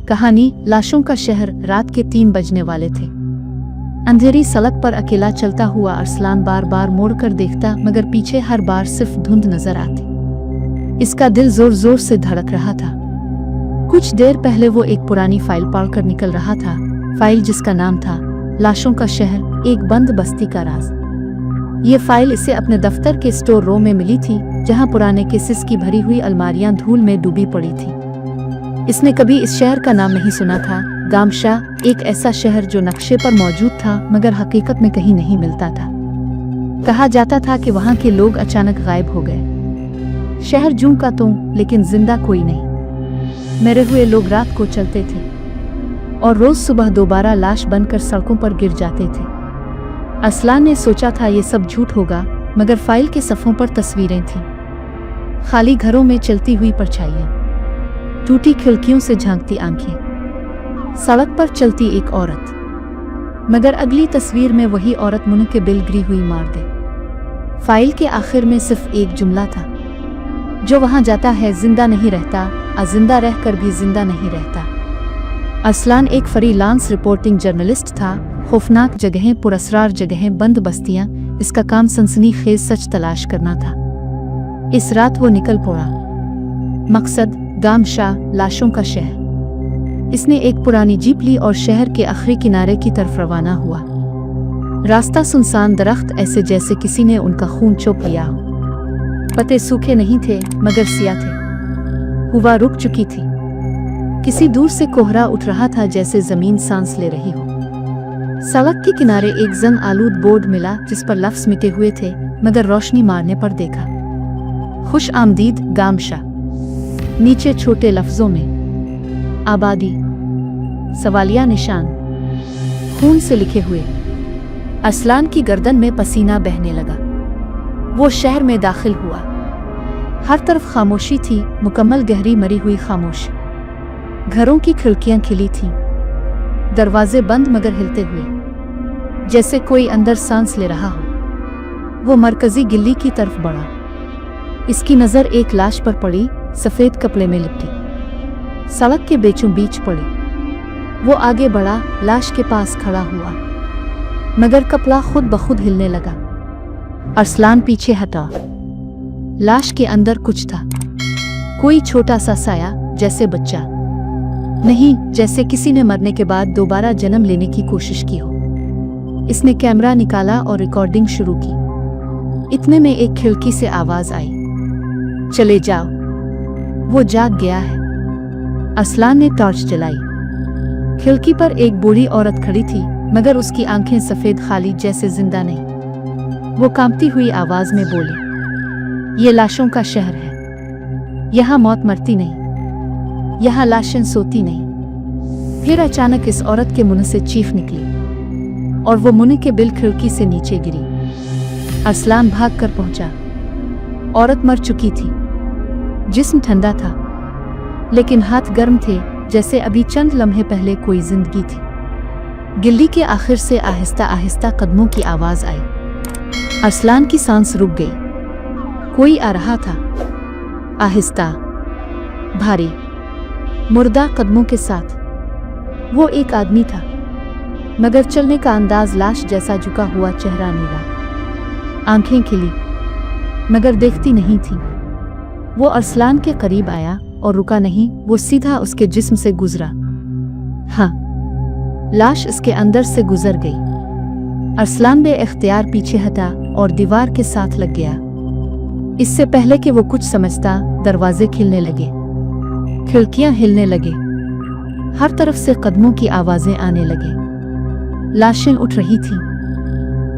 कहानी लाशों का शहर। रात के 3 बजने वाले थे। अंधेरी सड़क पर अकेला चलता हुआ अरसलान बार बार मुड़कर देखता, मगर पीछे हर बार सिर्फ धुंध नजर आती। इसका दिल जोर जोर से धड़क रहा था। कुछ देर पहले वो एक पुरानी फाइल पढ़कर निकल रहा था, फाइल जिसका नाम था लाशों का शहर, एक बंद बस्ती का राज। ये फाइल इसे अपने दफ्तर के स्टोर रूम में मिली थी, जहां पुराने केसेस की भरी हुई अलमारियां धूल में डूबी पड़ी थी। इसने कभी इस शहर का नाम नहीं सुना था। गामशाह, एक ऐसा शहर जो नक्शे पर मौजूद था मगर हकीकत में कहीं नहीं मिलता था। कहा जाता था कि वहां के लोग अचानक गायब हो गए। शहर जूं का त्यों, लेकिन जिंदा कोई नहीं। मरे हुए लोग रात को चलते थे और रोज सुबह दोबारा लाश बनकर सड़कों पर गिर जाते थे। अरसलान ने सोचा था ये सब झूठ होगा, मगर फाइल के सफ़ों पर तस्वीरें थीं। खाली घरों में चलती हुई परछाइयां, टूटी खिड़कियों से झांकती आंखें, सड़क पर चलती एक औरत। मगर अगली तस्वीर में वही औरत मुंह के बिल गिरी हुई मार दे। फाइल के आखिर में सिर्फ एक जुमला था, जो वहां जाता है जिंदा नहीं रहता, अजिंदा रहकर भी जिंदा नहीं रहता। अरसलान एक फ्रीलांस रिपोर्टिंग जर्नलिस्ट था। खौफनाक जगहें, पुरअसरार जगहें, बंद बस्तियां, इसका काम सनसनीखेज सच तलाश करना था। इस रात वो निकल पड़ा। मकसद गामशाह, लाशों का शहर। इसने एक पुरानी जीप ली और शहर के आखिरी किनारे की तरफ रवाना हुआ। रास्ता सुनसान, दरख्त ऐसे जैसे किसी ने उनका खून चोप लिया हो। पत्ते सूखे नहीं थे मगर सियाह थे। हवा रुक चुकी थी। किसी दूर से कोहरा उठ रहा था, जैसे जमीन सांस ले रही हो। सड़क के किनारे एक जंग आलूद बोर्ड मिला जिस पर लफ्ज़ मिटे हुए थे, मगर रोशनी मारने पर देखा, खुश आमदीद गामशाह। नीचे छोटे लफ्जों में आबादी, सवालिया निशान, खून से लिखे हुए। अरसलान की गर्दन में पसीना बहने लगा। वो शहर में दाखिल हुआ। हर तरफ खामोशी थी, मुकम्मल गहरी मरी हुई खामोशी। घरों की खिड़कियां खिली थीं, दरवाजे बंद मगर हिलते हुए, जैसे कोई अंदर सांस ले रहा हो। वो मरकजी गिल्ली की तरफ बढ़ा। इसकी नज़र एक लाश पर पड़ी, सफ़ेद कपड़े में लिपटी, सड़क के बीचों बीच पड़ी। वो आगे बढ़ा, लाश के पास खड़ा हुआ, मगर कपड़ा खुद ब खुद हिलने लगा। अरसलान पीछे हटा। लाश के अंदर कुछ था, कोई छोटा सा साया, जैसे बच्चा नहीं, जैसे किसी ने मरने के बाद दोबारा जन्म लेने की कोशिश की हो। इसने कैमरा निकाला और रिकॉर्डिंग शुरू की। इतने में एक खिड़की से आवाज आई, चले जाओ, वो जाग गया है। अरसलान ने टॉर्च जलाई। खिड़की पर एक बूढ़ी औरत खड़ी थी, मगर उसकी आंखें सफेद, खाली, जैसे जिंदा नहीं। वो कांपती हुई आवाज में बोली, ये लाशों का शहर है, यहाँ मौत मरती नहीं, यहाँ लाशें सोती नहीं। फिर अचानक इस औरत के मुंह से चीख निकली और वो मुंह के बिल खिड़की से नीचे गिरी। अरसलान भाग कर पहुंचा। औरत मर चुकी थी। जिस्म ठंडा था, लेकिन हाथ गर्म थे, जैसे अभी चंद लम्हे पहले कोई जिंदगी थी। गिल्ली के आखिर से आहिस्ता आहिस्ता कदमों की आवाज आई। अरसलान की सांस रुक गई। कोई आ रहा था, आहिस्ता, भारी, मुर्दा कदमों के साथ। वो एक आदमी था, मगर चलने का अंदाज लाश जैसा, झुका हुआ चेहरा नीला, आंखें खिली, मगर देखती नहीं थी। वो अरसलान के करीब आया और रुका नहीं, वो सीधा उसके जिस्म से गुजरा। हाँ, लाश इसके अंदर से गुजर गई। अरसलान बेइख्तियार पीछे हटा और दीवार के साथ लग गया। इससे पहले कि वो कुछ समझता, दरवाजे खिलने लगे, खिड़कियां हिलने लगे, हर तरफ से कदमों की आवाजें आने लगे। लाशें उठ रही थीं।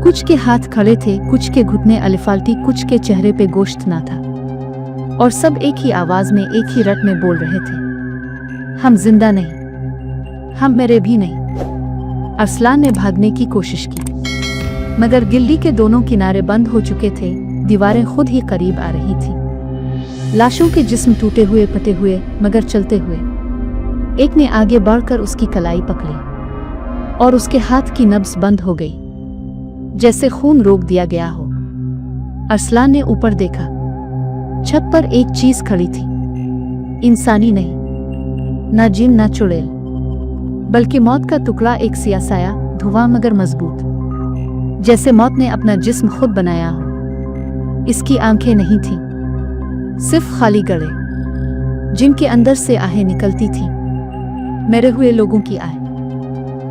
कुछ के हाथ खड़े थे, कुछ के घुटने अलिफाल्टी, कुछ के चेहरे पे गोश्त ना था, और सब एक ही आवाज में, एक ही रट में बोल रहे थे, हम जिंदा नहीं, हम मरे भी नहीं। अरसलान ने भागने की कोशिश की, मगर गिल्ली के दोनों किनारे बंद हो चुके थे। दीवारें खुद ही करीब आ रही थी। लाशों के जिस्म टूटे हुए, फटे हुए, मगर चलते हुए। एक ने आगे बढ़कर उसकी कलाई पकड़ी और उसके हाथ की नब्ज बंद हो गई, जैसे खून रोक दिया गया हो। अरसलान ने ऊपर देखा। छत पर एक चीज खड़ी थी, इंसानी नहीं, ना जिन ना चुड़ैल, बल्कि मौत का टुकड़ा, एक सियासाया धुआं मगर मजबूत, जैसे मौत ने अपना जिस्म खुद बनाया हो। इसकी आंखें नहीं थीं, सिर्फ खाली गड़े जिनके अंदर से आहें निकलती थीं, मरे हुए लोगों की आह।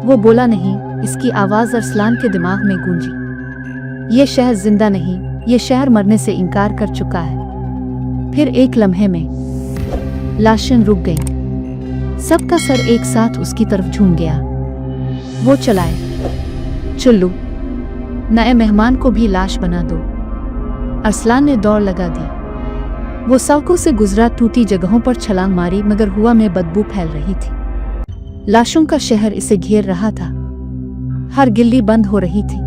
वो बोला नहीं, इसकी आवाज़ अरसलान के दिमाग में गूंजी। ये शहर जिंदा नहीं, ये शहर मरने से इनकार कर चुका है। फिर एक लम्हे में लाशें रुक गईं। सबका सर एक साथ उसकी तरफ झूम गया। वो चलाए, चुल्लू, नए मेहमान को भी लाश बना दो। अरसलान ने दौड़ लगा दी। वो सड़कों से गुजरा, टूटी जगहों पर छलांग मारी, मगर हवा में बदबू फैल रही थी। लाशों का शहर इसे घेर रहा था। हर गिल्ली बंद हो रही थी,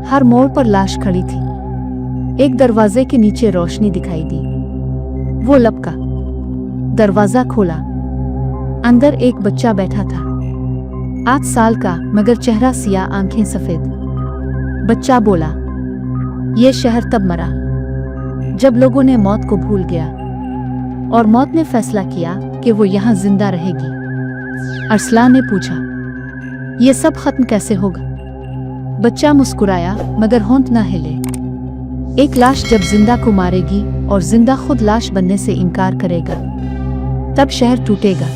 हर मोड़ पर लाश खड़ी थी। एक दरवाजे के नीचे रोशनी दिखाई दी। वो लपका, दरवाजा खोला। अंदर एक बच्चा बैठा था, 8 साल का, मगर चेहरा सियाह, आंखें सफेद। बच्चा बोला, ये शहर तब मरा जब लोगों ने मौत को भूल गया और मौत ने फैसला किया कि वो यहाँ जिंदा रहेगी। अरसलान ने पूछा, ये सब खत्म कैसे होगा? बच्चा मुस्कुराया, मगर होंठ न हिले। एक लाश जब जिंदा को मारेगी और जिंदा खुद लाश बनने से इनकार करेगा, तब शहर टूटेगा।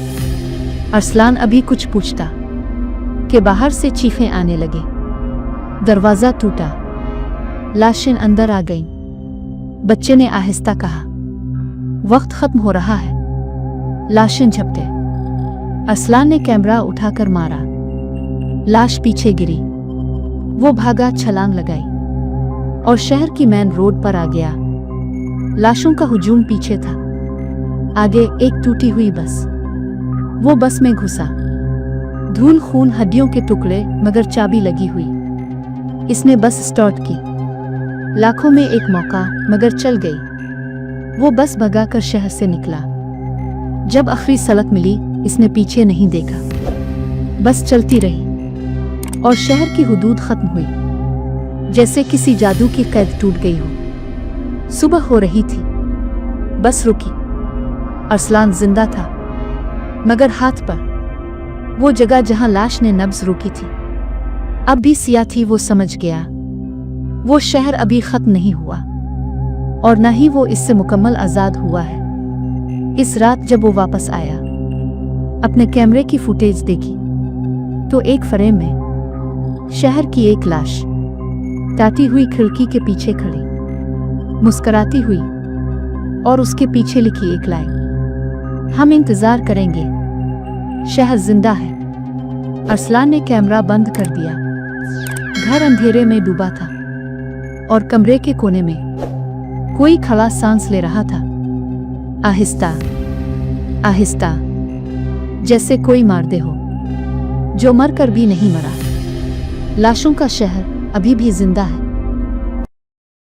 अरसलान अभी कुछ पूछता कि बाहर से चीखें आने लगे। दरवाजा टूटा, लाशें अंदर आ गईं। बच्चे ने आहिस्ता कहा, वक्त खत्म हो रहा है। लाशें झपटे। अरसलान ने कैमरा उठाकर मारा। लाश पीछे गिरी। वो भागा, छलांग लगाई और शहर की मेन रोड पर आ गया। लाशों का हुजूम पीछे था। आगे एक टूटी हुई बस। वो बस में घुसा। धूल, खून, हड्डियों के टुकड़े, मगर चाबी लगी हुई। इसने बस स्टार्ट की। लाखों में एक मौका, मगर चल गई। वो बस भगाकर शहर से निकला। जब आखिरी सड़क मिली, इसने पीछे नहीं देखा। बस चलती रही और शहर की हुदूद खत्म हुई, जैसे किसी जादू की कैद टूट गई हो। सुबह हो रही थी। बस रुकी। अरसलान जिंदा था, मगर हाथ पर वो जगह जहां लाश ने नब्ज रोकी थी अब भी सियाह थी। वो समझ गया, वो शहर अभी खत्म नहीं हुआ और न ही वो इससे मुकम्मल आजाद हुआ है। इस रात जब वो वापस आया, अपने कैमरे की फुटेज देखी, तो एक फ्रेम में शहर की एक लाश ताती हुई खिड़की के पीछे खड़ी, मुस्कुराती हुई, और उसके पीछे लिखी एक लाइन, हम इंतजार करेंगे, शहर जिंदा है। अरसलान ने कैमरा बंद कर दिया। घर अंधेरे में डूबा था और कमरे के कोने में कोई खड़ा सांस ले रहा था, आहिस्ता आहिस्ता, जैसे कोई मारदे हो जो मर कर भी नहीं मरा। लाशों का शहर अभी भी जिंदा है।